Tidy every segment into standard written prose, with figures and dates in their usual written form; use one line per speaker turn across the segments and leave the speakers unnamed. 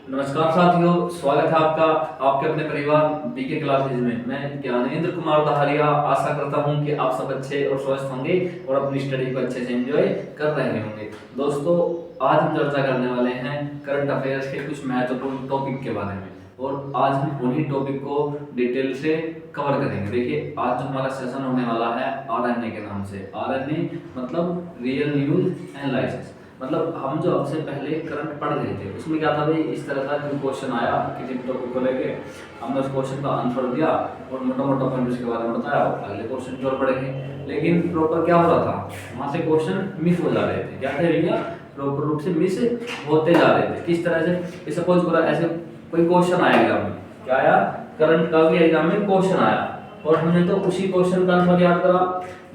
नमस्कार साथियों, स्वागत है आपका आपके अपने परिवार बीके क्लासेज में। मैं ज्ञानेंद्र कुमार दहारिया आशा करता हूं कि आप सब अच्छे और स्वस्थ होंगे और अपनी स्टडी को अच्छे से एंजॉय कर रहे होंगे। दोस्तों, आज हम चर्चा करने वाले हैं करंट अफेयर्स के कुछ महत्वपूर्ण टॉपिक के बारे में और आज हम उन्हीं टॉपिक को डिटेल से कवर करेंगे। देखिए, आज जो हमारा सेशन होने वाला है आरएनए के नाम से। आरएनए मतलब रियल न्यूज एनालिसिस। मतलब हम जो अब से पहले करंट पढ़ रहे थे उसमें क्या था भाई, इस तरह का कोई क्वेश्चन आया किसी टॉपिक को लेके, हमने उस क्वेश्चन का आंसर दिया और मोटा मोटा पॉइंट उसके बारे में बताया, अगले क्वेश्चन की ओर बढ़ेंगे। लेकिन प्रॉपर क्या हो रहा था, वहाँ से क्वेश्चन मिस हो जा रहे थे। क्या थे भैया, प्रॉपर रूप से मिस होते जा रहे थे। किस तरह से, सपोज करो ऐसे कोई क्वेश्चन आया एग्जाम में, क्या आया, करंट का भी एग्जाम में क्वेश्चन आया और हमने तो उसी क्वेश्चन का आंसर याद करा।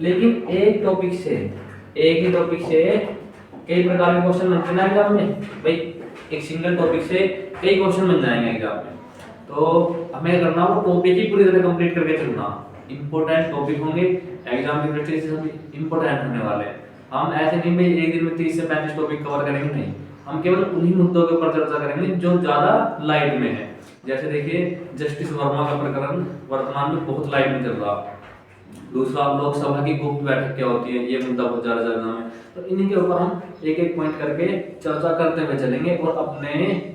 लेकिन एक टॉपिक से, एक ही टॉपिक से कई प्रकार के क्वेश्चन बनते हैं एग्जाम में भाई। एक सिंगल टॉपिक से कई क्वेश्चन बन जाएंगे एग्जाम में, तो हमें करना वो टॉपिक ही पूरी तरह कंप्लीट करके चलना। इंपॉर्टेंट टॉपिक होंगे एग्जाम की दृष्टि से, सभी इंपॉर्टेंट होने वाले हैं। हम ऐसे नहीं भाई एक दिन में 30 से 35 टॉपिक कवर करेंगे, नहीं। हम केवल उन्हीं मुद्दों के ऊपर चर्चा करेंगे जो ज्यादा लाइट में है। जैसे देखिए, जस्टिस वर्मा का प्रकरण वर्तमान में बहुत लाइट में चल रहा। दूसरा, लोकसभा की गुप्त बैठक क्या होती है, ये मुद्दा बहुत ज्यादा चल रहा है। तो इन्हीं के ऊपर हम एक एक पॉइंट करके चर्चा करते हुए चलेंगे और अपने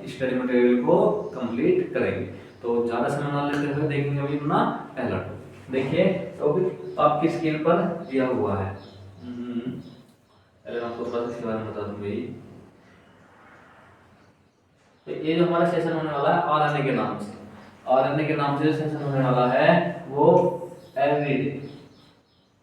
स्टडी मटेरियल को कंप्लीट करेंगे। तो ज्यादा समय ना लेते हुए देखेंगे अभी अपना पहला टॉपिक। देखिए, टॉपिक आपकी स्क्रीन पर दिया हुआ है। पहले मैं आपको थोड़ा सा इसके बारे में बता दूं भाई। तो ये जो हमारा सेशन होने वाला है आरएनए के नाम से, आरएनए के नाम से जो सेशन होने वाला है वो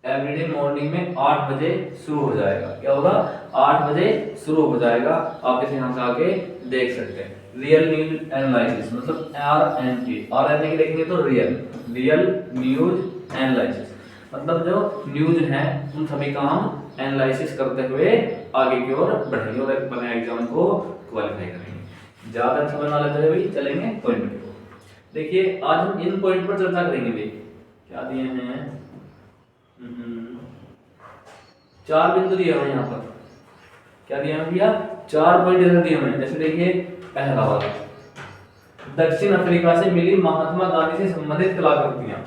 एवरीडे मॉर्निंग में 8 बजे शुरू हो जाएगा। क्या होगा, 8 बजे शुरू हो जाएगा। आप इसे यहाँ से आके देख सकते हैं। रियल न्यूज एनालिसिस मतलब आरएनए, आरएनए की देखेंगे तो रियल न्यूज एनालिसिस मतलब जो न्यूज है उन सभी का हम एनालिसिस करते हुए आगे की ओर बढ़ेंगे और अपने एग्जाम को क्वालिफाई करेंगे। ज्यादा समय ना लेते हुए चलेंगे पॉइंट पे। देखिए, आज हम इन पॉइंट पर चर्चा करेंगे भाई। क्या दिए हैं, 4 बिंदु दिए हुए हैं यहाँ पर। क्या दिए हैं भैया, 4 पॉइंट इधर दिए हुए हैं। जैसे देखिए, पहला वाला, दक्षिण अफ्रीका से मिली महात्मा गांधी से संबंधित कलाकृतियां।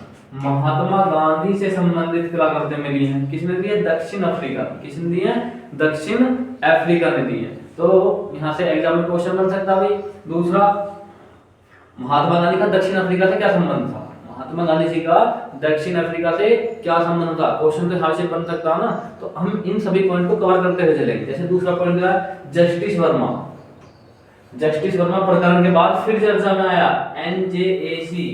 महात्मा गांधी से संबंधित कलाकृतियां मिली हैं, किसने दी है, दक्षिण अफ्रीका। किसने दी है, दक्षिण अफ्रीका ने दी है। तो यहाँ से एग्जाम में क्वेश्चन बन सकता है भाई। दूसरा, महात्मा गांधी का दक्षिण अफ्रीका से क्या संबंध था, महात्मा गांधी जी का दक्षिण अफ्रीका से क्या संबंध था, क्वेश्चन तो यहाँ से बन सकता है ना। तो हम इन सभी पॉइंट को कवर करते हुए चलेंगे। जैसे दूसरा पॉइंट क्या है, जस्टिस वर्मा। जस्टिस वर्मा प्रकरण के बाद फिर चर्चा में आया एनजेएसी,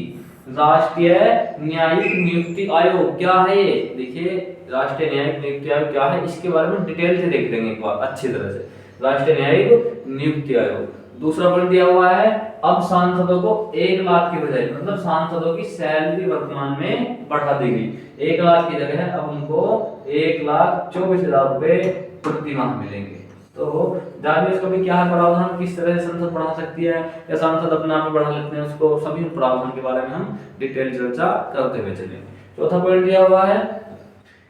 राष्ट्रीय न्यायिक नियुक्ति आयोग। क्या है ये, देखिए, राष्ट्रीय न्यायिक नियुक्ति आयोग क्या है, इसके बारे में डिटेल से देख लेंगे एक बार अच्छी तरह से। राष्ट्रीय न्यायिक नियुक्ति आयोग। दूसरा पॉइंट दिया हुआ है, अब सांसदों को 1 लाख की बजाय, मतलब सांसदों की सैलरी वर्तमान में बढ़ा दी गई। 1 लाख की जगह अब उनको 1,24,000 रुपए प्रति माह मिलेंगे। तो जानिए इसको भी क्या है प्रावधान, किस तरह से संसद बढ़ा सकती है या सांसद अपने आप में बढ़ा लेते हैं उसको, सभी प्रावधान के बारे में हम डिटेल चर्चा करते हुए चलेंगे। चौथा पॉइंट दिया हुआ है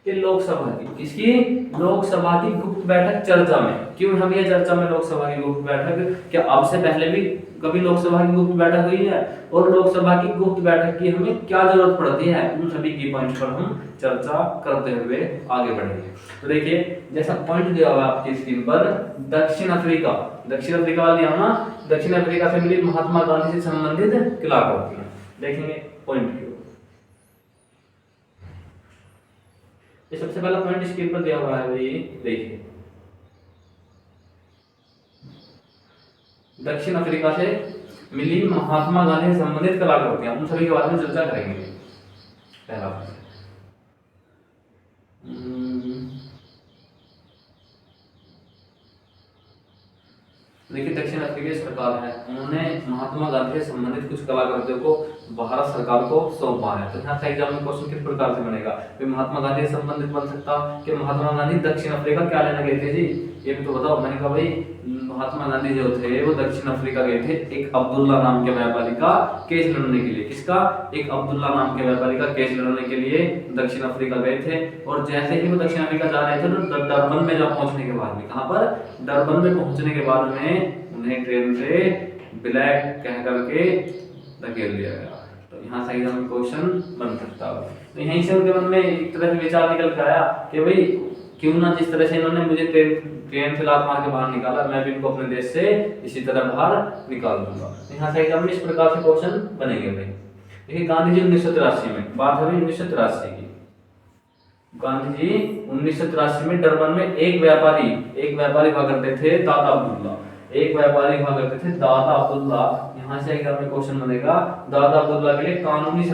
कि लोकसभा की, इसकी लोकसभा की गुप्त बैठक चर्चा में। क्यों हम ये चर्चा में लोकसभा की गुप्त बैठक, क्या अब से पहले भी कभी लोकसभा की गुप्त बैठक हुई है और लोकसभा की गुप्त बैठक की हमें क्या जरूरत पड़ती है, उन सभी की पॉइंट्स पर हम चर्चा करते हुए आगे बढ़ेंगे। तो देखिए, जैसा पॉइंट दिया हुआ है आपकी स्क्रीन पर, दक्षिण अफ्रीका, दक्षिण अफ्रीका वाला दिया ना, दक्षिण अफ्रीका से मिली महात्मा गांधी से संबंधित कलाकृतियां। देखेंगे पॉइंट की, ये सबसे पहला पॉइंट स्क्रीन पर दिया हुआ है भाई। देखिए, दक्षिण अफ्रीका से मिली महात्मा गांधी से संबंधित कलाकृतियां, उन सभी के बारे में चर्चा करेंगे। पहला, देखिए, दक्षिण अफ्रीका सरकार है, उन्होंने महात्मा गांधी से संबंधित कुछ कलाकृतियों को भारत सरकार को सौंपा है। तो यहाँ से एग्जाम में क्वेश्चन किस प्रकार से बनेगा, महात्मा गांधी से संबंधित बन सकता कि महात्मा गांधी दक्षिण अफ्रीका क्या लेना गए थे जी, ये भी तो बताओ। मैंने कहा भाई, महात्मा गांधी जो थे वो दक्षिण अफ्रीका गए थे एक अब्दुल्ला नाम के व्यापारी का केस लड़ने के लिए। किसका, एक अब्दुल्ला नाम के व्यापारी का केस लड़ने के लिए दक्षिण अफ्रीका गए थे। और जैसे ही वो दक्षिण अफ्रीका जा रहे थे तो डरबन में जब पहुंचने के बाद में, कहां पर, डरबन में पहुंचने के बाद में उन्हें ट्रेन से ब्लैक कह करके धकेल दिया गया। तो यहाँ से एग्जाम में क्वेश्चन बन सकता है। तो यहीं से उनके मन में एक तरह से विचार निकल के आया कि भाई क्यों ना जिस तरह से इन्होंने मुझे ट्रेन से लात मार के बाहर निकाला, मैं भी इनको अपने देश से इसी तरह बाहर निकाल दूंगा। तो यहाँ से एग्जाम में इस प्रकार से क्वेश्चन बनेंगे भाई। देखिए गांधी जी 1983 में, बात है 1983 की, गांधी जी 1983 में डरबन में एक व्यापारी हुआ करते थे दादा अब्दुल्ला, एक व्यापारी हुआ करते थे दादा अब्दुल्ला। यहाँ से एग्जाम में क्वेश्चन बनेगा दादा अब्दुल्ला के लिए कानूनी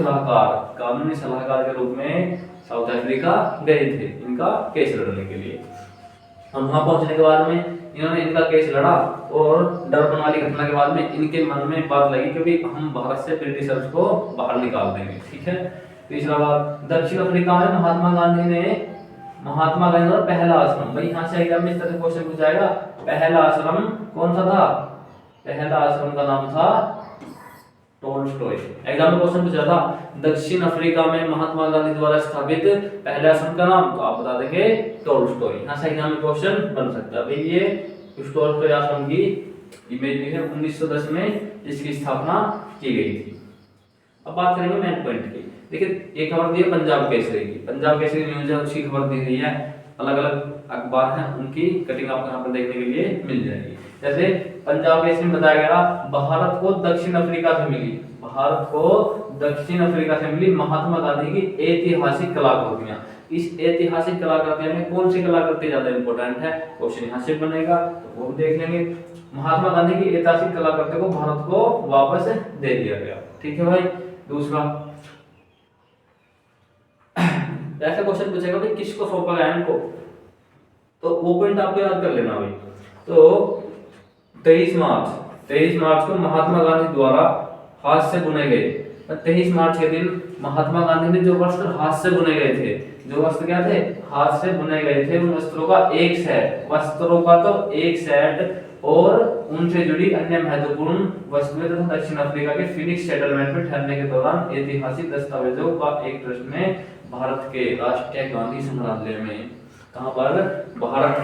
सलाहकार के रूप में साउथ अफ्रीका गए थे इनका केस लड़ने के लिए। और वहां पहुंचने के बाद में इन्होंने इनका केस लड़ा और डरबन वाली घटना के बाद में इनके मन में बात लगी कि भाई हम भारत से ब्रिटिशर्स को बाहर निकाल देंगे, ठीक है। तीसरा बात, दक्षिण अफ्रीका में महात्मा गांधी का पहला आश्रम, भाई यहाँ से एग्जाम में इस तरह से क्वेश्चन पूछा जाएगा, पहला आश्रम कौन सा था? पहला आश्रम का नाम था टोल्स्टॉय। एग्जाम में क्वेश्चन पूछा था दक्षिण अफ्रीका में महात्मा गांधी द्वारा स्थापित पहले आश्रम का नाम, तो आप बता देंगे टोल्स्टॉय। यहाँ से एग्जाम में क्वेश्चन बन सकता है। भाई ये टोल्स्टॉय आश्रम की इमेज दी है, 1910 में इसकी स्थापना की गई थी। अब बात करेंगे मेन पॉइंट की। देखिए एक खबर दी है पंजाब केसरी की, पंजाब केसरी न्यूज है, उसकी खबर दी गई है, अलग अलग अखबार हैं उनकी कटिंग आपको यहाँ पर देखने के लिए मिल जाएगी। जैसे पंजाब केसरी में बताया गया भारत को दक्षिण अफ्रीका से मिली महात्मा गांधी की ऐतिहासिक कलाकृतियां। इस ऐतिहासिक कलाकृतियों में कौन सी कलाकृति ज्यादा इंपॉर्टेंट है, क्वेश्चन यहाँ से बनेगा, तो वो देख लेंगे। महात्मा गांधी की ऐतिहासिक कलाकृति को भारत को वापस दे दिया गया, ठीक है भाई। दूसरा ऐसा क्वेश्चन पूछेगा भाई किसको सौंपा गया इनको, तो वो पॉइंट आपको याद कर लेना भाई। तो 23 मार्च को महात्मा गांधी द्वारा हाथ से बुने गए, 23 मार्च के दिन महात्मा गांधी ने जो वस्त्र हाथ से बुने गए थे, जो वस्त्र क्या थे, हाथ से बुने गए थे, उन वस्त्रों का एक सेट और उनसे जुड़ी अन्य महत्वपूर्ण वस्तुएं तथा दक्षिण अफ्रीका के फिनिक्स सेटलमेंट में ठहरने के दौरान ऐतिहासिक दस्तावेजों का एक ट्रस्ट में भारत के राष्ट्रीय गांधी संग्रहालय में, कहां पर, भारत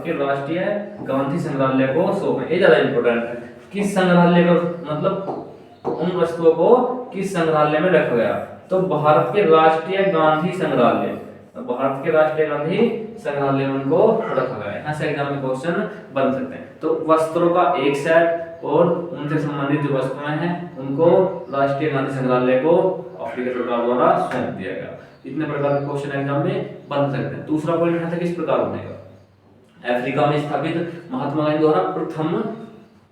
के राष्ट्रीय गांधी संग्रहालय को सौंपे। ये ज्यादा इंपॉर्टेंट है, किस संग्रहालय को, मतलब उन वस्तुओं को किस संग्रहालय में रखा गया, तो भारत के राष्ट्रीय गांधी संग्रहालय, भारत के राष्ट्रीय गांधी संग्रहालय में उनको रखा गया है। यहाँ से एग्जाम में क्वेश्चन बन सकते हैं। तो वस्त्रों का एक सेट और उनसे संबंधित जो वस्तुएं हैं उनको राष्ट्रीय गांधी संग्रहालय को अफ्रीका सरकार द्वारा सौंप दिया गया। इतने प्रकार के क्वेश्चन एग्जाम में बन सकते हैं। दूसरा पॉइंट यहाँ से किस प्रकार बनेगा, अफ्रीका में स्थापित महात्मा गांधी द्वारा प्रथम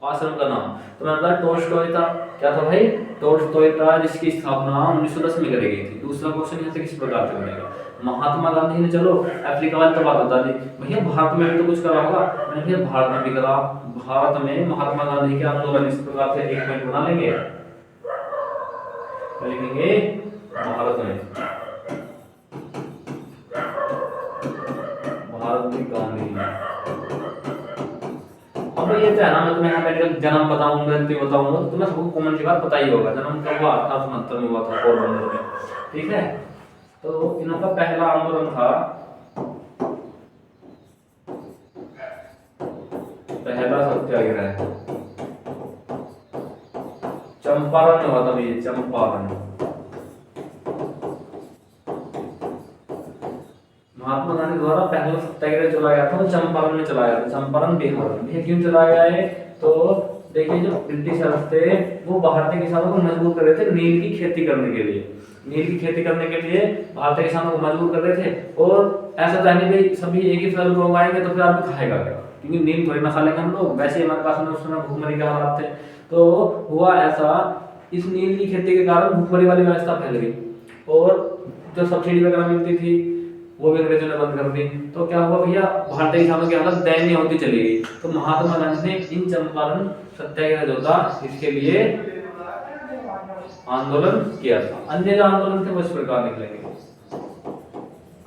आश्रम का नाम, तो मैंने बताया टोल्स्टॉय था, क्या था भाई, टोल्स्टॉय था, जिसकी स्थापना 1910 में करी गई थी। दूसरा क्वेश्चन यहाँ से किस प्रकार से बनेगा, महात्मा गांधी ने, चलो अफ्रीका वाली तो बात बता दी भैया, भारत में भी तो कुछ करा होगा, मैंने भैया भारत में भी करा, भारत में महात्मा गांधी के आंदोलन इस प्रकार से एक पॉइंट बना लेंगे, लिखेंगे भारत में गांधी। अब ये तो है ना, मैं तुम्हें यहाँ पे जन्म बताऊंगा, जयंती बताऊंगा, तो तुम्हें सबको कॉमन सी बात पता ही होगा, जन्म कब हुआ, 1869 में हुआ था पोरबंदर में, ठीक है। तो इनका पहला आंदोलन था, पहला सत्याग्रह चंपारण में हुआ था भैया, चंपारण। महात्मा गांधी द्वारा पहला सत्याग्रह चलाया गया था, वो चंपारण में चलाया था, चंपारण बिहार में। क्यों चलाया गया है, तो देखिए जो ब्रिटिशर्स थे वो भारतीय किसानों को मजबूर कर रहे थे नील की खेती करने के लिए, नील की खेती करने के लिए भारतीय किसानों को मजबूर कर रहे थे। और ऐसा था नहीं भाई सभी एक ही फसल को उगाएंगे तो फिर आदमी खाएगा क्या, क्योंकि नील थोड़ी ना खा लेंगे हम लोग, वैसे ही हमारे पास उस समय भूखमरी के हालात थे। तो हुआ ऐसा, इस नील की खेती के कारण भूखमरी वाली व्यवस्था फैल गई और जो सब्सिडी वगैरह मिलती थी वो भी अंग्रेजों ने बंद कर दी। तो क्या हुआ भैया, भारतीय किसानों की हालत दयनीय होती चली गई। तो महात्मा गांधी ने इन चंपारण सत्याग्रह जो था इसके लिए आंदोलन किया था। अन्य जो आंदोलन थे वो इस प्रकार निकलेंगे,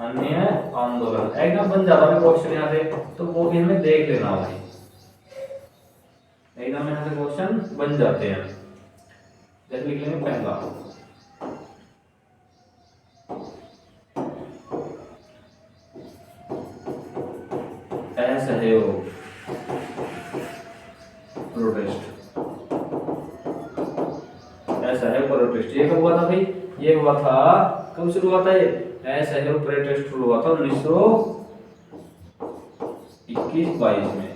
अन्य आंदोलन एकदम बन जाता है क्वेश्चन यहाँ से, तो वो भी हमें देख लेना भाई, एकदम यहाँ से क्वेश्चन बन जाते हैं। जैसे लिख लेंगे पहला असहयोग, प्रोटेस्ट, ऐसा है प्रोटेस्ट। ये कब हुआ था भाई? ये हुआ था, कब शुरू हुआ था ये? ऐसा है प्रोटेस्ट शुरू हुआ था 1921-22 में।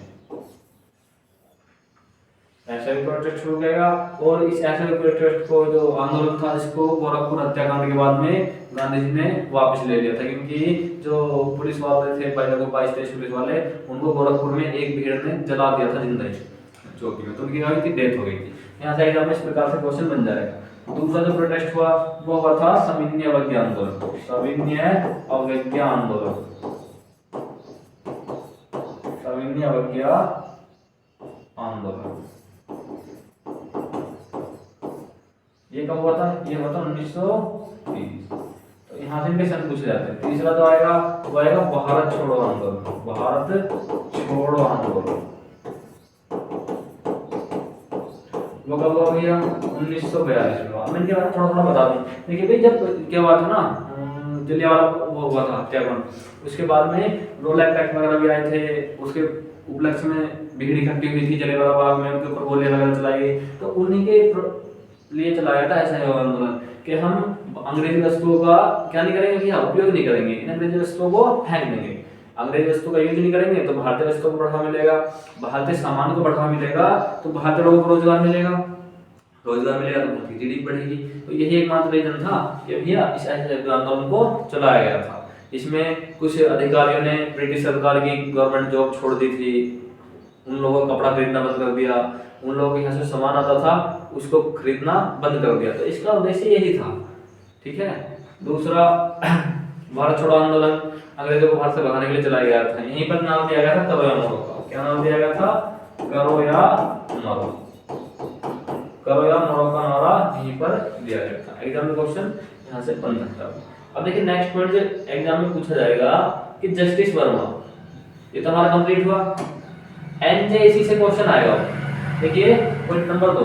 ऐसा भी प्रोटेस्ट शुरू किया और इस ऐसे प्रोटेस्ट को जो आंदोलन था इसको गोरखपुर हत्याकांड के बाद में गांधी जी ने वापस ले लिया था, क्योंकि जो पुलिस वाले थे पहले को 22-23 पुलिस वाले, उनको गोरखपुर में एक भीड़ ने जला दिया था जिंदा चौकी में, तो उनकी क्या हुई थी? डेथ हो गई थी। यहाँ से एग्जाम में इस प्रकार से क्वेश्चन बन जाएगा। दूसरा जो प्रोटेस्ट हुआ वो हुआ था सविनय अवज्ञा आंदोलन। सविनय अवज्ञा आंदोलन, सविनय अवज्ञा आंदोलन ये कब हुआ था? ये हुआ था 1930। तो यहाँ से इनके सन पूछे जाते हैं। तीसरा जो आएगा वो आएगा भारत छोड़ो आंदोलन। भारत छोड़ो आंदोलन वो कब हुआ भैया? 1942 में। मैं इनके बारे में थोड़ा थोड़ा बता दूं। देखिए भाई, जब क्या हुआ था ना, जलियांवाला वो हुआ था हत्याकांड, उसके बाद में रोल एक्ट वगैरह भी आए थे। उसके उपलक्ष्य में भीड़ इकट्ठी हुई थी जलियांवाला बाग में, उनके ऊपर गोलियां वगैरह चलाई गई। तो उन्हीं के लिए चलाया था ऐसा है आंदोलन कि हम अंग्रेजी वस्तुओं का क्या नहीं करेंगे भैया? उपयोग नहीं करेंगे, इन अंग्रेजी वस्तुओं को फेंक देंगे। अंग्रेजी वस्तु का यूज नहीं करेंगे तो भारतीय वस्तुओं को बढ़ावा मिलेगा, भारतीय सामान को बढ़ावा मिलेगा, तो भारतीय लोगों को रोजगार मिलेगा, रोजगार मिलेगा तो उनकी जीडीपी बढ़ेगी। तो यही एकमात्र रीजन था कि भैया इस आंदोलन को चलाया गया था। इसमें कुछ अधिकारियों ने ब्रिटिश सरकार की गवर्नमेंट जॉब छोड़ दी थी, उन लोगों को कपड़ा खरीदना बंद कर दिया, उन लोगों के यहाँ से सामान आता था उसको खरीदना बंद कर दिया। तो इसका उद्देश्य यही था, ठीक है। दूसरा भारत छोड़ो आंदोलन अंग्रेजों को भारत से भगाने के लिए चलाया गया था। यहीं पर नाम दिया गया था करो या मरो का। क्या नाम दिया गया था? करो या मरो। करो या मरो का नारा यहीं पर दिया गया था। एग्जाम में क्वेश्चन यहाँ से बन सकता है। अब देखिए नेक्स्ट पॉइंट जो एग्जाम में पूछा जाएगा कि जस्टिस वर्मा, ये तो हमारा कंप्लीट हुआ। एनजेएसी से क्वेश्चन आएगा। देखिए पॉइंट नंबर 2,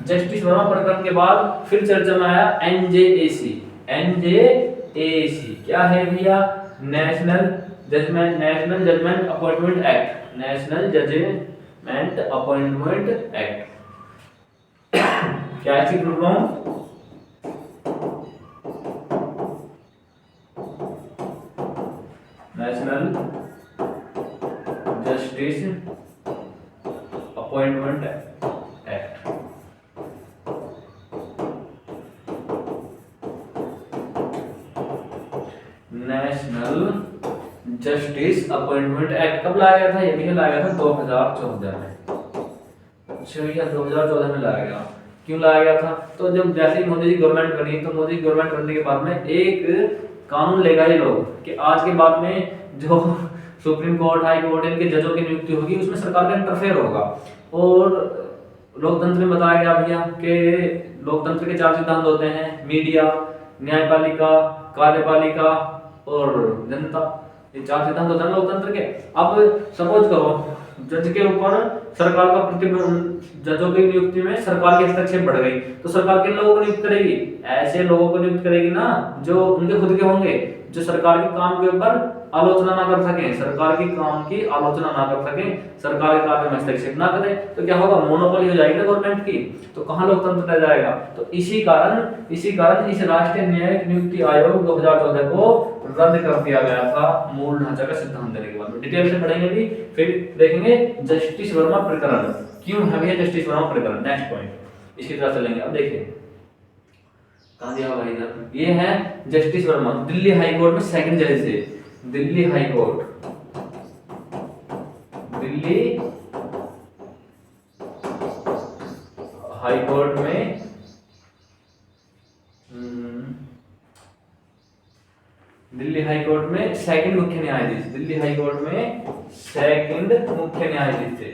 जस्टिस वर्मा प्रकरण के बाद फिर चर्चा में आया एनजेएसी। एनजेएसी क्या है भैया? National judgement appointment act. National judgement appointment act क्या है? National justice appointment act. National justice appointment act कब लाया गया था? ये भी लाया गया था 2014 में। अच्छा भैया 2014 में लाया गया। क्यों लाया गया था? तो जब जैसे ही मोदी जी गवर्नमेंट बनी तो मोदी गवर्नमेंट बनने के बाद में एक कानून लेगा ये लोग कि आज के बाद में जो सुप्रीम कोर्ट, हाई कोर्ट, इनके जजों की नियुक्ति होगी उसमें सरकार का इंटरफेयर होगा। और लोकतंत्र में बताया गया भैया कि लोकतंत्र के 4 सिद्धांत होते हैं, मीडिया, न्यायपालिका, कार्यपालिका और जनता। ये 4 सिद्धांत होते हैं लोकतंत्र के। अब सपोज करो जज के ऊपर सरकार का प्रतिबंध, जजों की नियुक्ति में सरकार के हस्तक्षेप बढ़ गई तो सरकार किन लोगों को नियुक्त करेगी? ऐसे लोगों को नियुक्त करेगी ना जो उनके खुद के होंगे, जो सरकार के काम के ऊपर आलोचना ना कर सके, सरकार की काम की आलोचना ना कर सके, सरकार के कार्य में हस्तक्षेप ना करे, तो क्या होगा? मोनोपोली हो जाएगी ना गवर्नमेंट की, तो कहां लोकतंत्र रह जाएगा? तो इसी कारण इस राष्ट्रीय न्यायिक नियुक्ति आयोग 2014 को रद्द कर दिया गया था मूल ढांचा का सिद्धांत देने के बाद में। डिटेल से पढ़ेंगे भी, फिर देखेंगे जस्टिस वर्मा प्रकरण क्यों है भैया जस्टिस वर्मा प्रकरण। नेक्स्ट पॉइंट इसकी तरफ चलेंगे। अब देखिए कहां दिया भाई इधर, ये है justice Verma Delhi high court में सेकंड जज थे। Delhi high court, Delhi high court में दिल्ली हाई कोर्ट में सेकंड मुख्य न्यायाधीश, दिल्ली हाई कोर्ट में सेकंड मुख्य न्यायाधीश थे।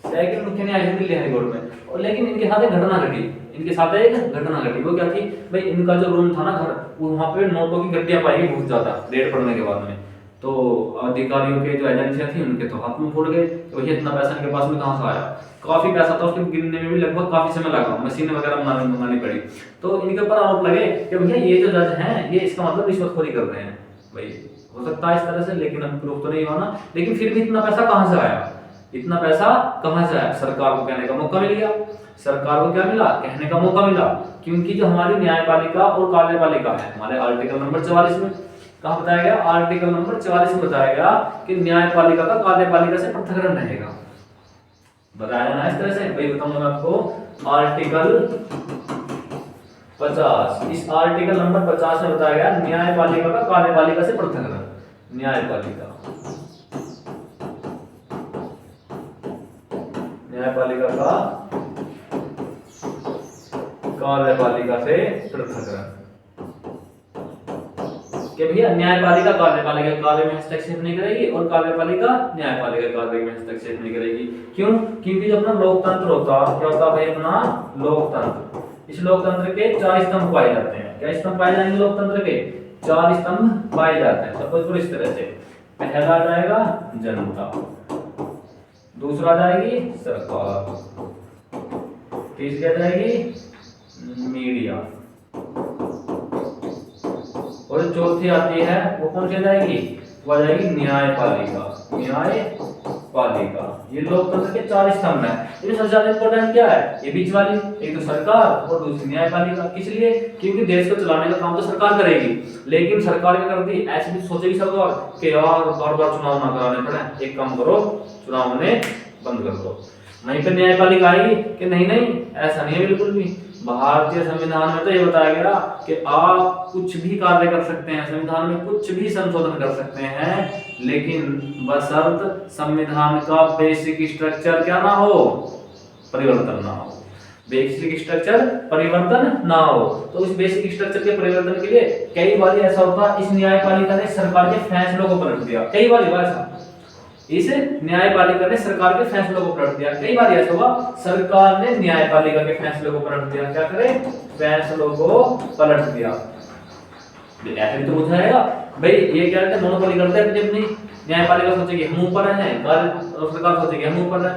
सेकंड मुख्य न्यायाधीश दिल्ली हाई कोर्ट में। और लेकिन इनके साथ एक घटना घटी, इनके साथ एक घटना घटी। वो क्या थी भाई? इनका जो रूम था ना घर, वहां पे नोटों की गड्डियां पाई गई बहुत ज्यादा रेड पड़ने के बाद में। तो अधिकारियों के जो एजेंसियां थी उनके तो हाथ में फूट गए कि भैया इतना पैसा इनके पास में कहां से आया? काफी पैसा था, उसके गिनने में भी लगभग काफी समय लगा, मशीनें वगैरह मंगानी पड़ी। तो इनके ऊपर आरोप लगे कि भैया ये जो जज हैं ये इसका मतलब रिश्वतखोरी कर रहे हैं। भाई हो सकता है इस तरह से, लेकिन अब प्रूफ तो नहीं होना। लेकिन फिर भी इतना पैसा कहां से आया, इतना पैसा कहां से आया? सरकार को कहने का मौका मिल गया, सरकार को क्या मिला, कहने का मौका मिला। क्योंकि जो हमारी न्यायपालिका और कार्यपालिका है, हमारे आर्टिकल नंबर 44 में कहा बताया गया, आर्टिकल नंबर 44 में बताया गया कि न्यायपालिका का कार्यपालिका से पृथक्करण रहेगा। बताया ना इस तरह से, वही बताऊंगा मैं आपको। आर्टिकल 50, इस आर्टिकल नंबर 50 में बताया गया न्यायपालिका का कार्यपालिका से पृथक्करण। न्यायपालिका का कार्यपालिका से पृथक्करण कि भैया न्यायपालिका कार्यपालिका कार्य में हस्तक्षेप नहीं करेगी और कार्यपालिका न्यायपालिका कार्य में हस्तक्षेप नहीं करेगी। क्यों? क्योंकि जो अपना लोकतंत्र होता क्या होता है अपना लोकतंत्र, इस लोकतंत्र के 4 स्तंभ पाए जाते हैं। क्या स्तंभ पाए जाएंगे लोकतंत्र के? 4 स्तंभ पाए जाते हैं। सपोज इस तरह से, पहला जाएगा जनता, दूसरा जाएगी सरकार, तीसरी आ जाएगी मीडिया, और चौथी आती है वो कौन सी जाएगी? वो आ जाएगी न्यायपालिका। न्यायपालिका ये लोकतंत्र के 4 स्तंभ है। इनमें सबसे ज्यादा इंपॉर्टेंट क्या है? ये बीच वाली, एक तो सरकार और दूसरी न्यायपालिका। किस लिए? क्योंकि देश को चलाने का काम तो सरकार करेगी, लेकिन सरकार क्या करती है? ऐसे भी सोचेगी सरकार कि यार बार-बार चुनाव ना कराने पड़े, एक काम करो चुनाव में बंद कर दो। वहीं पर न्यायपालिका आएगी कि नहीं नहीं ऐसा नहीं है बिल्कुल भी। भारतीय संविधान में तो ये बताया गया कि आप कुछ भी कार्य कर सकते हैं, संविधान में कुछ भी संशोधन कर सकते हैं, लेकिन बशर्त संविधान का बेसिक स्ट्रक्चर क्या ना हो, परिवर्तन ना हो। बेसिक स्ट्रक्चर परिवर्तन ना हो। तो उस बेसिक स्ट्रक्चर के परिवर्तन के लिए कई बार ऐसा होता, इस न्यायपालिका ने सरकार के फैसलों को पलट दिया। कई बार हुआ ऐसा, इस न्यायपालिका ने सरकार के फैसलों को पलट दिया। कई बार ऐसा हुआ सरकार ने न्यायपालिका के फैसलों को पलट दिया। क्या करे? फैसलों को पलट दिया। ऐसे भी तो हो जाएगा भाई, ये क्या करते हैं? मोनोपोली करते हैं अपनी। न्यायपालिका सोचेगी हम ऊपर हैं, सरकार सोचेगी हम ऊपर हैं।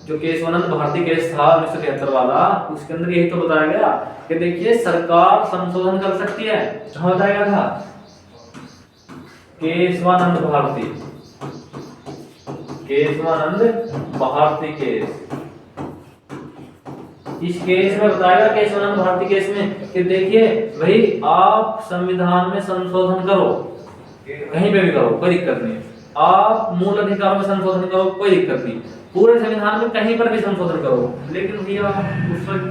जो केशवानंद भारती केस था 1973 वाला, उसके अंदर यही तो बताया गया कि देखिए सरकार संशोधन कर सकती है। कहां बताया गया था? केशवानंद भारती केस। इस केस में बताया केशवानंद भारती केस में कि देखिए भाई आप संविधान में संशोधन करो, कहीं पे भी करो कोई दिक्कत नहीं, आप मूल अधिकारों में संशोधन करो कोई दिक्कत नहीं, पूरे संविधान में कहीं पर भी संशोधन करो, लेकिन भैया उस वक्त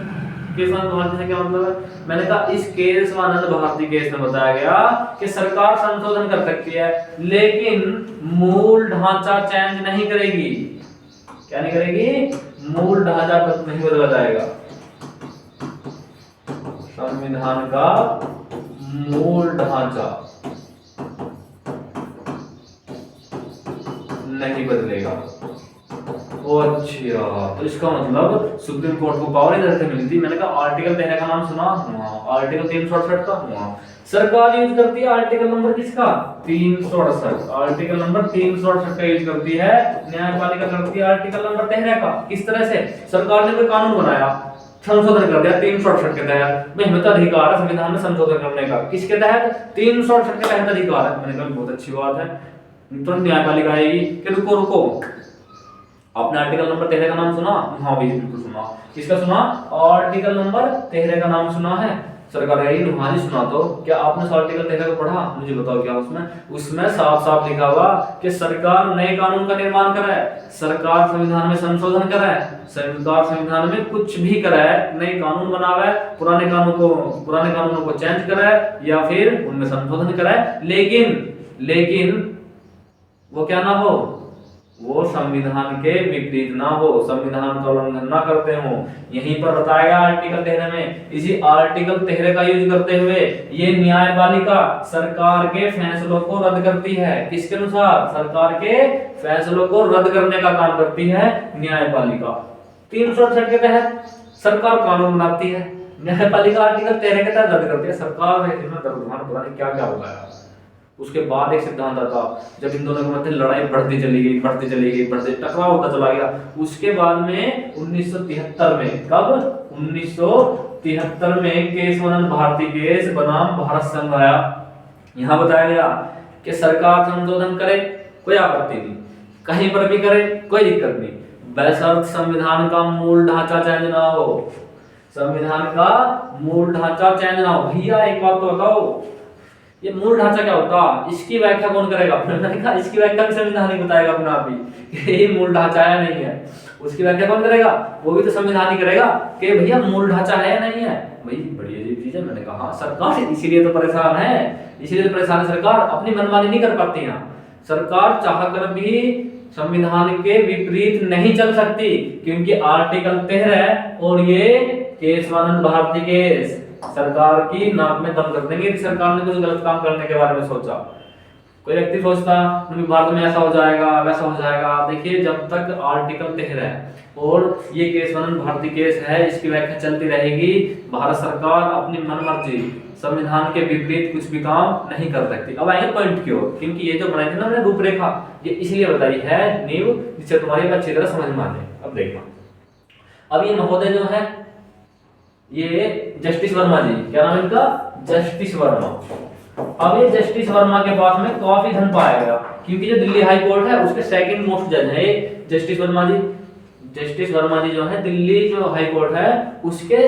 केशवानंद भारती से क्या मतलब है? मैंने कहा इस केशवानंद भारती केस में बताया गया कि सरकार संशोधन कर सकती है, लेकिन मूल ढांचा चेंज नहीं करेगी। क्या नहीं करेगी? मूल ढांचा नहीं बदला जाएगा। संविधान का मूल ढांचा नहीं बदलेगा। अच्छा, तो इसका मतलब सुप्रीम कोर्ट को पावर इधर से मिलती। मैंने कहा आर्टिकल 13 का नाम सुना? आर्टिकल 368 का। सरकार यूज करती है आर्टिकल नंबर किसका? 368। आर्टिकल नंबर 368 का यूज करती है। न्यायपालिका करती है आर्टिकल नंबर 13 का। किस तरह से? सरकार ने कोई कानून बनाया, संशोधन कर दिया 368 के तहत। मैं हमें तो अधिकार है संविधान में संशोधन करने का। किसके तहत? 368 के तहत अधिकार है। मैंने कहा बहुत अच्छी बात है। तो न्यायपालिका आएगी कि रुको आपने आर्टिकल नंबर 13 का नाम सुना? हाँ भाई बिल्कुल सुना। किसका सुना? आर्टिकल नंबर 13 का नाम सुना है? सरकार कहेगी हाँ जी सुना। तो क्या आपने आर्टिकल 13 को पढ़ा? मुझे बताओ क्या उसमें साफ साफ लिखा हुआ कि सरकार नए कानून का निर्माण कराए, सरकार संविधान में संशोधन कराए, सरकार संविधान में कुछ भी कराए, नए कानून बनावे, पुराने कानूनों को चेंज कराए या फिर उनमें संशोधन कराए, लेकिन वो क्या ना हो, वो संविधान के विपरीत ना हो, संविधान का उल्लंघन ना करते हो। यहीं पर बताया आर्टिकल 13 में। इसी आर्टिकल 13 का यूज करते हुए ये न्यायपालिका सरकार के फैसलों को रद्द करती है। किसके अनुसार? सरकार के फैसलों को रद्द करने का काम करती है न्यायपालिका। 368 के तहत सरकार कानून बनाती है, न्यायपालिका आर्टिकल 13 के तहत रद्द करती है। सरकार इसमें पता नहीं क्या क्या होगा यार। उसके बाद एक सिद्धांत आता, जब इन दोनों के मध्य लड़ाई बढ़ती चली गई, टकराव होता चला गया। उसके बाद में 1973 में, कब? 1973 में केशवानंद भारती केस बनाम भारत संघ आया। यहाँ बताया गया कि सरकार संशोधन करे, कोई आपत्ति नहीं, कहीं पर भी करे कोई दिक्कत नहीं, बशर्ते संविधान का मूल ढांचा चेंज ना हो, संविधान का मूल ढांचा चेंज ना हो। भैया एक बात तो बताओ, ये मूल ढांचा क्या होता है, इसकी व्याख्या कौन करेगा? मैंने कहा इसकी व्याख्या भी संविधान ही बताएगा अपना आप ही कि ये मूल ढांचा है नहीं है, उसकी व्याख्या कौन करेगा? वो भी तो संविधान ही करेगा कि भैया मूल ढांचा है या नहीं है। भाई बड़ी अजीब चीज है। मैंने कहा सरकार इसीलिए तो परेशान है, इसीलिए तो परेशान है सरकार, अपनी मनमानी नहीं कर पाती है। सरकार चाह कर भी संविधान के विपरीत नहीं चल सकती, क्योंकि आर्टिकल 13 और ये केशवानंद भारती केस सरकार की नाक में दम कर देंगे कि सरकार ने कुछ गलत काम करने के बारे में सोचा। कोई व्यक्ति सोचता भारत में ऐसा हो जाएगा वैसा हो जाएगा। देखिए जब तक आर्टिकल 13 और ये केशवानंद भारती केस है, इसकी व्याख्या चलती रहेगी, भारत सरकार अपनी मनमर्जी संविधान के विपरीत कुछ भी काम नहीं कर सकती। अब आएंगे पॉइंट की ओर, क्योंकि ये जो बनाई थी ना मैंने रूपरेखा, ये इसलिए बताई है नींव, जिससे तुम्हारी अच्छी तरह समझ में आ जाए। अब देखो, अब ये महोदय जो है ये जस्टिस वर्मा जी, क्या नाम इनका? जस्टिस वर्मा। अब ये जस्टिस वर्मा के पास में काफी धन पाया गया, क्योंकि जो दिल्ली हाई कोर्ट है उसके सेकंड मोस्ट जज है जस्टिस वर्मा जी। जस्टिस वर्मा जी जो है दिल्ली जो हाई कोर्ट है उसके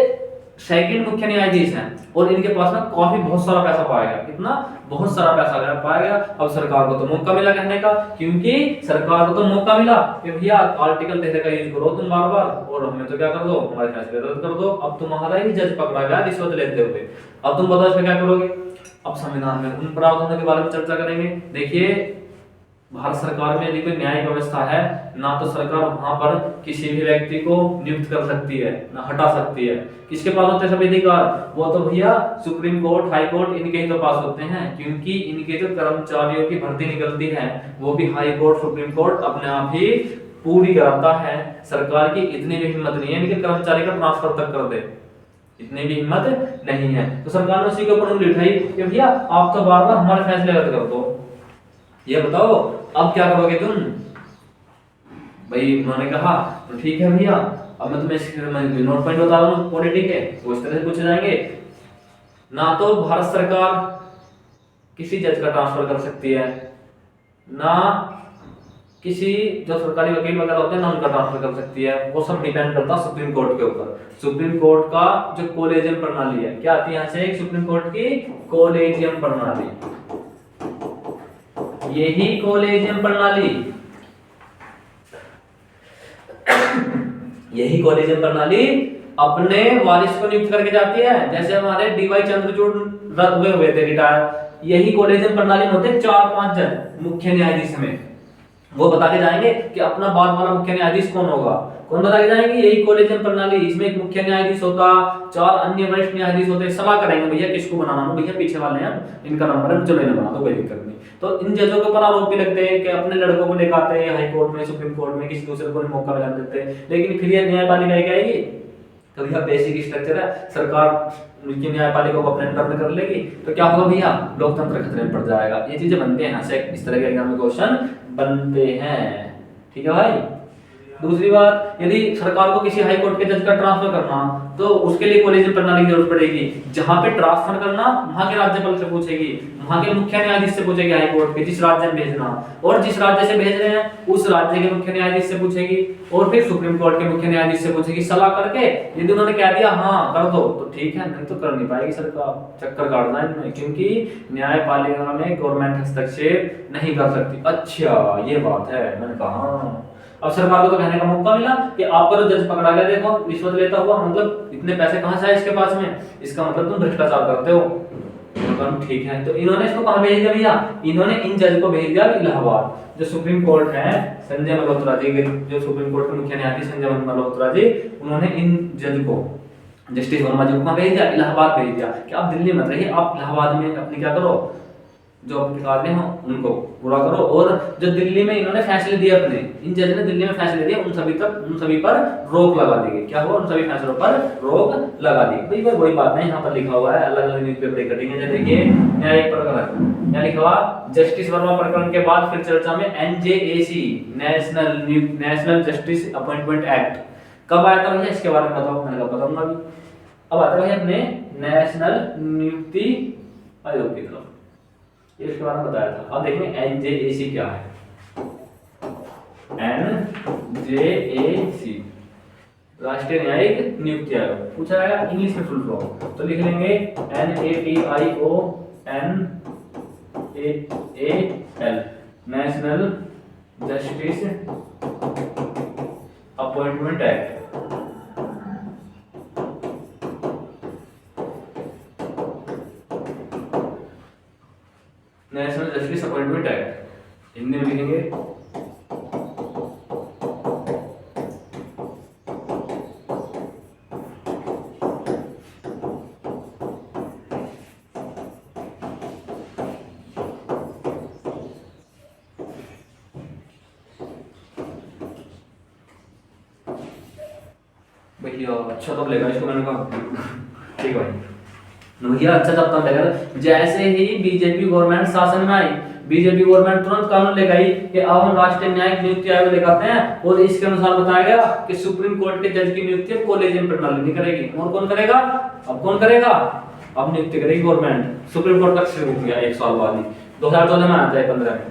सेकंड मुख्य न्यायाधीश हैं, और इनके पास में काफी बहुत सारा पैसा पाया गया। कितना? बहुत सारा पैसा पाया गया। अब सरकार को तो मौका मिला कहने का, क्योंकि सरकार को तो मौका मिला कि भैया आर्टिकल 13 का यूज करो तुम बार बार, और हमें तो क्या कर दो, हमारे फैसले रद्द कर दो। अब तुम्हारा ही जज पकड़ा गया रिश्वत लेते हुए, अब तुम बताओ इसमें क्या करोगे? अब संविधान में उन प्रावधानों के बारे में चर्चा करेंगे। देखिए भारत सरकार में यदि कोई न्यायिक व्यवस्था है, ना तो सरकार वहां पर किसी भी व्यक्ति को नियुक्त कर सकती है ना हटा सकती है। किसके पास होते हैं सभी अधिकार? वो तो भैया सुप्रीम कोर्ट, हाई कोर्ट, इनके ही तो पास होते हैं, क्योंकि इनके जो कर्मचारियों की भर्ती निकलती है वो भी हाई कोर्ट, सुप्रीम कोर्ट अपने आप ही पूरी कराता है। सरकार की इतनी भी हिम्मत नहीं है इनके कर्मचारी का ट्रांसफर तक कर दे, इतनी भी हिम्मत नहीं है। तो सरकार ने उसी के ऊपर उंगली उठाई कि भैया आप तो बार बार हमारे फैसले रद्द कर दो। ये बताओ अब क्या करोगे तुम? भाई उन्होंने कहा तो ठीक है भैया, अब मैं तुम्हें नोट पॉइंट बता रहा हूँ पॉलिटिक है, वो इस तरह से पूछे जाएंगे। ना तो भारत सरकार किसी जज का ट्रांसफर कर सकती है, ना किसी जो सरकारी वकील वगैरह होते हैं ना उनका ट्रांसफर कर सकती है। वो सब डिपेंड करता है सुप्रीम कोर्ट के ऊपर। सुप्रीम कोर्ट का जो कोलेजियम प्रणाली है, क्या आती है यहाँ से? एक सुप्रीम कोर्ट की कोलेजियम प्रणाली, यही कोलेजियम प्रणाली, यही कोलेजियम प्रणाली अपने वारिस को नियुक्त करके जाती है। जैसे हमारे डीवाई चंद्रचूड़ हुए थे रिटायर, यही कोलेजियम प्रणाली में होते 4-5 जज मुख्य न्यायाधीश में, वो बता के जाएंगे कि अपना बाद वाला मुख्य न्यायाधीश कौन होगा। कौन बता के जाएंगे? यही कोलेजियम प्रणाली। इसमें एक मुख्य न्यायाधीश होता, 4 अन्य वरिष्ठ न्यायाधीश होते, सलाह करेंगे भैया किसको बनाना है, भैया पीछे वाले हैं इनका नंबर है, चलो इन्हें बना दो, कोई दिक्कत नहीं। तो इन जजों के ऊपर आरोप भी लगते हैं कि अपने लड़कों को लेकर आते हैं हाई कोर्ट में, सुप्रीम कोर्ट में, किसी दूसरे को मौका मिला देते हैं। लेकिन फिर यह न्यायपालिका क्या आएगी? तो भैया बेसिक स्ट्रक्चर है, सरकार की न्यायपालिका को अपने अंडर में कर लेगी, तो क्या होगा भैया? लोकतंत्र खतरे में पड़ जाएगा। ये चीजें बनते हैं, इस तरह के एग्जाम में क्वेश्चन बनते हैं। ठीक है भाई। दूसरी बात, यदि सरकार को किसी हाई कोर्ट के जज का ट्रांसफर करना तो उसके लिए कोलेजियम प्रणाली की जरूरत पड़ेगी। जहां पे ट्रांसफर करना वहां के राज्यपाल से पूछेगी, वहां के मुख्य न्यायाधीश से पूछेगी हाई कोर्ट के, जिस राज्य में भेजना, और जिस राज्य से भेज रहे हैं उस राज्य के मुख्य न्यायाधीश से पूछेगी, और फिर सुप्रीम कोर्ट के मुख्य न्यायाधीश से पूछेगी सलाह करके। यदि उन्होंने कह दिया हाँ कर दो तो ठीक है, नहीं तो कर नहीं पाएगी सरकार, चक्कर काटना है इनमें, क्योंकि न्यायपालिका में गवर्नमेंट हस्तक्षेप नहीं कर सकती। अच्छा ये बात है, मैंने कहा अब सरकार को तो कहने का मौका मिला कि आपका तो जज पकड़ा गया, देखो रिश्वत लेता हुआ, मतलब इतने पैसे कहां से आए इसके पास में, इसका मतलब तुम भ्रष्टाचार करते हो। तो ठीक है, तो इन्होंने इसको कहां भेज दिया भैया? इन्होंने इन जज को भेज दिया इलाहाबाद, जो सुप्रीम कोर्ट है, संजय मल्होत्रा जी, जो सुप्रीम कोर्ट के मुख्य न्यायाधीश संजय मल्होत्रा जी, उन्होंने इन जज को, जस्टिस वर्मा जी को कहां भेज दिया? इलाहाबाद भेज दिया कि आप दिल्ली मत रहिए, आप इलाहाबाद में अपनी क्या करो, जो अपने कार्य हो उनको पूरा करो। और जो दिल्ली में इन्होंने फैसले दिए, अपने इन जज ने दिल्ली में फैसले दिए, उन सभी पर रोक लगा दी गई। क्या हुआ? उन सभी फैसलों पर रोक लगा दी गई। भाई वही बात है, यहाँ पर लिखा हुआ है, अलग अलग न्यूज़पेपर कटिंग है। देखिए न्यायिक प्रकरण, यहाँ लिखा हुआ जस्टिस वर्मा प्रकरण के बाद फिर चर्चा में NJAC, national justice appointment act कब आया था भैया? इसके बारे में बताओ। मैंने कहा बताऊंगा अभी। अब आता है अपने नेशनल नियुक्ति आयोग की तरफ। ये इसके बारे में बताया था। अब देखेंगे एनजेएसी क्या है। एनजेएसी राष्ट्रीय न्यायिक नियुक्ति आयोग पूछा जाएगा, इंग्लिश में फुल फॉर्म तो लिख लेंगे NATIONAL national justice appointment act. National justice appointment act Hindi में लिखेंगे भैया। अच्छा तब लेगा इसको, मैंने कहा ठीक है भाई भैया, अच्छा तब लेगा। जैसे ही बीजेपी गवर्नमेंट शासन में आई, बीजेपी गवर्नमेंट तुरंत कानून लेकर आई कि अब हम राष्ट्रीय न्यायिक नियुक्ति आयोग लेकर आते हैं, और इसके अनुसार बताया गया कि सुप्रीम कोर्ट के जज की नियुक्ति कॉलेजियम प्रणाली नहीं करेगी। और कौन करेगा? अब कौन करेगा? अब नियुक्ति करेगी गवर्नमेंट। सुप्रीम कोर्ट तक शुरू किया 1 साल बाद ही, 2014 में आता है 15 में।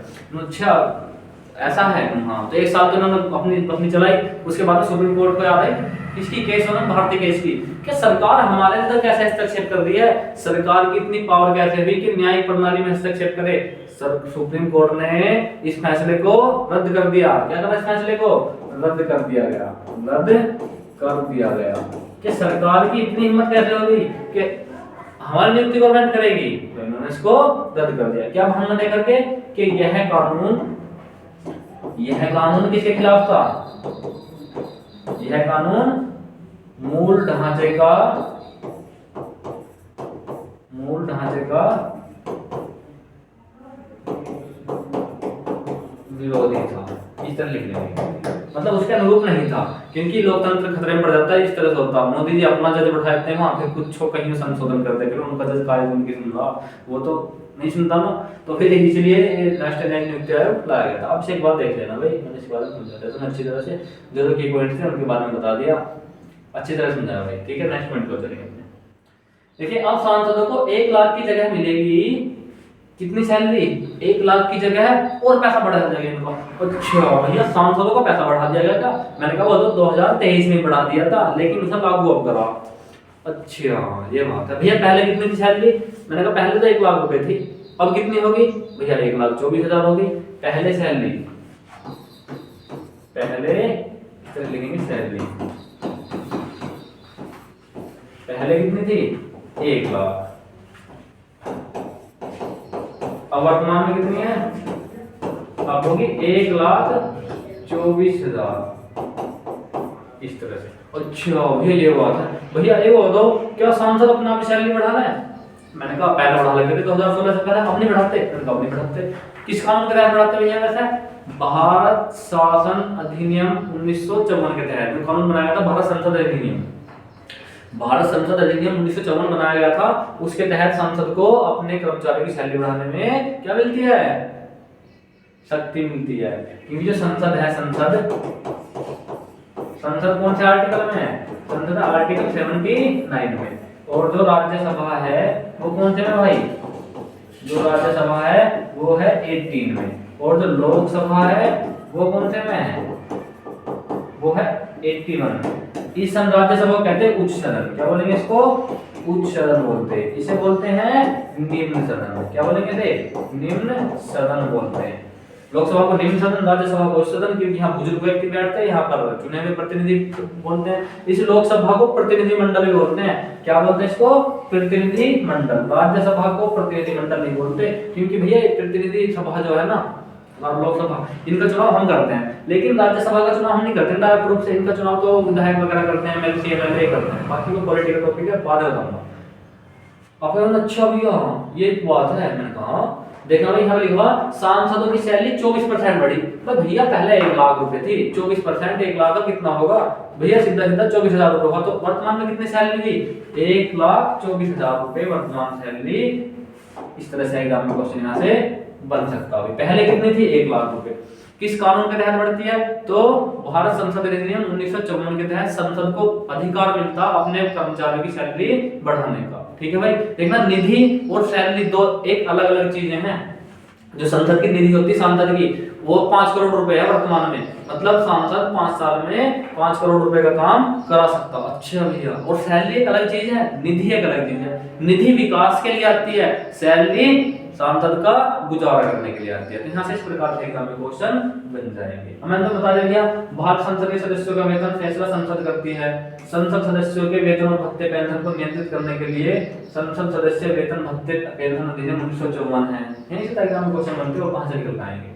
अच्छा ऐसा है, हाँ। तो 1 साल तो उन्होंने अपनी चलाई, उसके बाद सुप्रीम कोर्ट को याद है किसकी केस होना, भारतीय केस की, कि सरकार हमारे अंदर कैसे हस्तक्षेप कर रही है, सरकार की इतनी पावर कैसे हुई कि न्यायिक प्रणाली में हस्तक्षेप करे। सुप्रीम कोर्ट ने इस फैसले को रद्द कर दिया। क्या करा? इस फैसले को रद्द कर दिया गया, रद्द कर दिया गया कि सरकार की इतनी हिम्मत कैसे हो गई कि हमारी नियुक्ति गवर्नमेंट करेगी, तो इन्होंने इसको रद्द कर दिया। क्या बहाना दे करके कि यह कानून किसके खिलाफ था? यह कानून मूल ढांचे का विरोधी था, इस तरह लिख लेंगे। मतलब उसके अनुरूप नहीं था, क्योंकि लोकतंत्र खतरे में पड़ जाता है। इस तरह से होता, मोदी जी अपना जज बैठाते हैं वहां पे, कुछ कहीं संशोधन करते हैं, फिर उनका जज कायद उनकी सुन रहा, वो तो नहीं सुनता ना। तो फिर इसलिए राष्ट्रीय न्यायिक नियुक्ति आयोग लाया गया था। अब से एक बात देख लेना भाई, मैंने इस बारे में समझाया था अच्छी तरह से, जो की पॉइंट्स थे उनके बारे में बता दिया, अच्छी तरह समझाया भाई। ठीक है, नेक्स्ट पॉइंट को चलेंगे। देखिए अब सांसदों को 1 लाख की जगह मिलेगी कितनी सैलरी? 1 लाख की जगह और पैसा बढ़ा जाएगा इनको। अच्छा भैया, सांसदों को पैसा बढ़ा दिया गया क्या? मैंने कहा वो तो 2023 में बढ़ा दिया था, लेकिन उसे लागू अब करा। अच्छा ये बात है भैया। पहले कितनी थी सैलरी? मैंने कहा पहले तो 1 लाख रुपए थी, अब कितनी होगी भैया? 1,24,000 होगी पहले सैलरी। पहले लिखेंगे सैलरी, पहले कितनी थी? 1 लाख। अब वर्तमान में कितनी है? अब होगी 1,24,000 इस तरह से। अच्छा भैया ये बात है भैया। ये बताओ क्या सांसद अपना भी सैलरी बढ़ा रहे हैं? मैंने कहा पहले बढ़ा लेते थे 2016 से पहले, अब नहीं बढ़ाते। अब नहीं बढ़ाते। किस कानून के तहत बढ़ाते भैया? वैसे भारत शासन अधिनियम 1954 के तहत जो कानून बनाया था, भारत संसद अधिनियम, भारत संसद अधिनियम 1954 बनाया गया था। उसके तहत संसद को अपने कर्मचारियों की सैलरी बढ़ाने में क्या मिलती है? शक्ति मिलती है। क्योंकि जो संसद है, संसद कौन से आर्टिकल में है? संसद आर्टिकल 79 में। और जो राज्यसभा है वो कौन से में भाई? जो राज्यसभा है वो है 18 में। और जो लोकसभा है वो कौन से में है? वो है 81 में। इस राज्यसभा को कहते हैं उच्च सदन। क्या बोलेंगे इसको? उच्च सदन बोलते हैं। इसे बोलते हैं निम्न सदन। क्या बोलेंगे थे? निम्न सदन बोलते हैं। लोकसभा को निम्न सदन, राज्यसभा को उच्च सदन, क्योंकि यहाँ बुजुर्ग व्यक्ति बैठते हैं, यहाँ पर चुने हुए प्रतिनिधि बोलते हैं। इस लोकसभा को प्रतिनिधि मंडल भी बोलते हैं। क्या बोलते हैं इसको? प्रतिनिधि मंडल। राज्यसभा को प्रतिनिधि मंडल नहीं बोलते, क्योंकि भैया प्रतिनिधि सभा जो है ना और लोकसभा, इनका चुनाव हम करते हैं, लेकिन राज्यसभा का चुनाव हम नहीं करते डायरेक्ट रूप से। इनका चुनाव तो विधायक वगैरह करते हैं, एमएलसी एमएलए करते हैं। बाकी वो पॉलिटिकल टॉपिक है, बाद में बताऊंगा आपको। अच्छा भैया ये बात है। मैंने कहा देखना भाई, यहाँ लिखा सांसदों की सैलरी 24% बढ़ी। तो भैया पहले 1 लाख रुपए थी, 24% 1 लाख का कितना होगा भैया? सीधा सीधा 24,000 रुपए होगा। तो वर्तमान में कितनी सैलरी हुई? 1,24,000 रुपए वर्तमान सैलरी। इस तरह से एग्जाम में क्वेश्चन यहाँ से बन सकता है। पहले कितनी थी? 1 लाख रुपए। किस कानून के तहत बढ़ती है? तो भारत संसद अधिनियम 1954 के तहत संसद को अधिकार मिलता अपने कर्मचारियों की सैलरी बढ़ाने का। ठीक है भाई। देखना निधि और सैलरी दो एक अलग अलग चीजें हैं। जो संसद की निधि होती है सांसद की, वो 5 करोड़ रुपए है वर्तमान में। मतलब सांसद 5 साल में 5 करोड़ रुपए का काम करा सकता। अच्छा भैया, और सैलरी एक अलग चीज है, निधि एक अलग चीज है। निधि विकास के लिए आती है, सैलरी सांसद का गुजारा करने के लिए आती है। तो यहाँ से इस प्रकार से एग्जाम में क्वेश्चन बन जाएंगे। मैंने तो बता दिया, भारत संसद के सदस्यों का वेतन फैसला संसद करती है। संसद सदस्यों के वेतन और भत्ते पेंशन को नियंत्रित करने के लिए संसद सदस्य वेतन भत्ते पेंशन अधिनियम 1954 है। यही से एग्जाम में क्वेश्चन बनते हैं और कहां से निकल पाएंगे।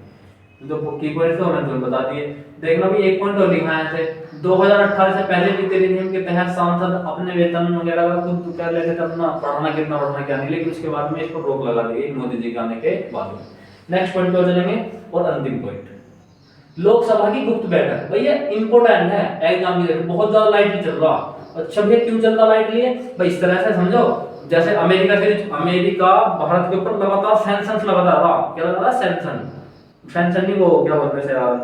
जो की पॉइंट्स है मैंने तुम्हें बता दिए। देखना भी एक पॉइंट और लिखा है ऐसे, 2018 से पहले वित्तीय नियम के तहत सांसद अपने वेतन वगैरह का खुद कर लेते थे, अपना पढ़ाना कितना बढ़ाना क्या नहीं, लेकिन उसके बाद में इस पर रोक लगा दी गई मोदी जी के आने के बाद में। नेक्स्ट पॉइंट पे चलेंगे और अंतिम पॉइंट, लोकसभा की गुप्त बैठक। भैया इंपोर्टेंट है एग्जाम में, बहुत ज्यादा लाइटली चल रहा। अच्छा भैया क्यों चल रहा लाइटली है भाई, इस तरह से समझो जैसे अमेरिका भारत के ऊपर लगातार सैंक्शंस लगा रहा। क्या लगा रहा? सैंक्शन नहीं, वो क्या बोलते हैं यार,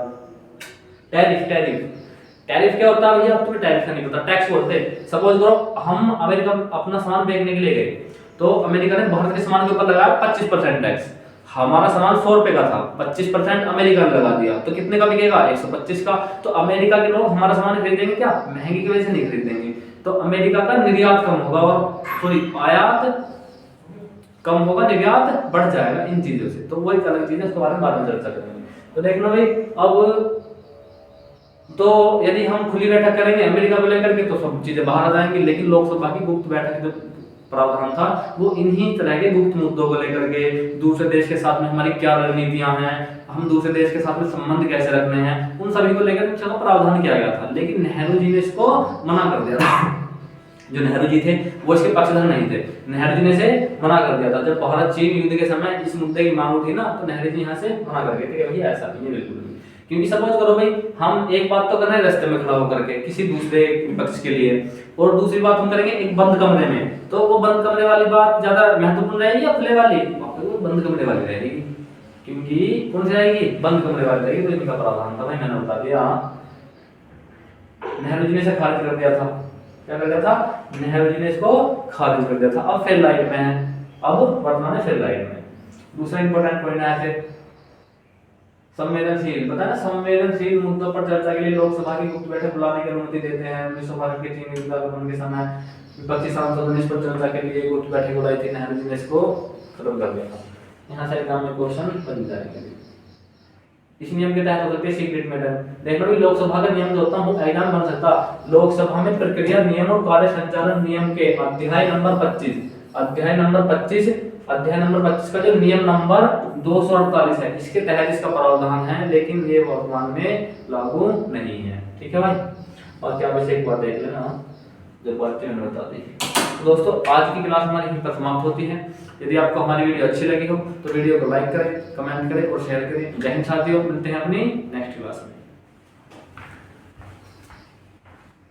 टैरिफ क्या होता है भैया? अब तुम्हें टैरिफ का नहीं पता, टैक्स बोलते हैं। सपोज करो हम अमेरिका अपना सामान बेचने के लिए गए, तो अमेरिका ने भारत के सामान के ऊपर लगाया 25% टैक्स। हमारा सामान 100 रुपए का था, 25% अमेरिका ने लगा दिया, तो कितने का बिकेगा? 125 का। तो अमेरिका के लोग हमारा सामान खरीदेंगे क्या? महंगी की वजह से नहीं खरीदेंगे। तो अमेरिका का निर्यात कम होगा और सॉरी आयात कम होगा, निर्यात बढ़ जाएगा इन चीजों से। तो वो एक अलग चीज है, उसके बारे में बाद में चर्चा करेंगे। तो देखना भाई, अब तो यदि हम खुली बैठक करेंगे अमेरिका को लेकर के तो सब चीजें बाहर आ जाएंगी, लेकिन लोकसभा की गुप्त बैठक जो प्रावधान था वो इन्हीं तरह के गुप्त मुद्दों को लेकर के, दूसरे देश के साथ में हमारी क्या रणनीतियां हैं, हम दूसरे देश के साथ में संबंध कैसे रखने हैं, उन सभी को लेकर चलो प्रावधान किया गया था। लेकिन नेहरू जी ने इसको मना कर दिया था। जो नेहरू जी थे वो इसके पक्षधर नहीं थे, नेहरू जी ने इसे मना कर दिया था। जब भारत चीन युद्ध के समय इस मुद्दे की मांग उठी ना, तो नेहरू जी यहाँ से मना कर गए थे कि भैया ऐसा नहीं है बिल्कुल भी। क्योंकि सपोज करो भाई, हम एक बात तो कर रहे हैं रास्ते में खड़ा होकर के किसी दूसरे पक्ष के लिए, और दूसरी बात हम करेंगे एक बंद कमरे में, तो वो बंद कमरे वाली बात ज्यादा महत्वपूर्ण रहेगी या खुले वाली? वो बंद कमरे वाली रहेगी, क्योंकि कौन सी रहेगी? बंद कमरे वाली रहेगी। तो इनका प्रावधान था भाई, मैंने बता दिया। नेहरू जी ने इसे खारिज कर दिया था। क्या कर दिया था? नेहरू जी ने इसको खारिज कर दिया था। अब फेल लाइट में है, अब वर्तमान में फेल लाइट में। दूसरा इंपॉर्टेंट पॉइंट है ऐसे संवेदनशील, पता है ना, संवेदनशील मुद्दों पर चर्चा के लिए लोकसभा की गुप्त बैठक बुलाने की अनुमति देते हैं। 1912 के चीन युद्ध के समय विपक्षी सांसदों ने इस पर चर्चा के लिए गुप्त बैठक बुलाई थी, नेहरू जी ने इसको खत्म कर दिया था। यहाँ से एग्जाम में क्वेश्चन बन जाएंगे। इस नियम के तहत हो सकती है सीक्रेट मैटर। देखो भी लोकसभा का नियम जो होता है वो एग्जाम बन सकता। लोकसभा में प्रक्रिया नियम और कार्य संचालन नियम के अध्याय नंबर 25 का जो नियम नंबर 248 है, इसके तहत इसका प्रावधान है, लेकिन ये वर्तमान में लागू नहीं है। ठीक है भाई, और क्या वैसे एक बार देख लेना जब बातें मैंने बता दी। तो दोस्तों आज की क्लास हमारी यहीं पर समाप्त होती है। यदि आपको हमारी वीडियो अच्छी लगी हो तो वीडियो को लाइक करें, कमेंट करें और शेयर करें। जय हिंद साथियों, मिलते हैं अपनी नेक्स्ट क्लास में।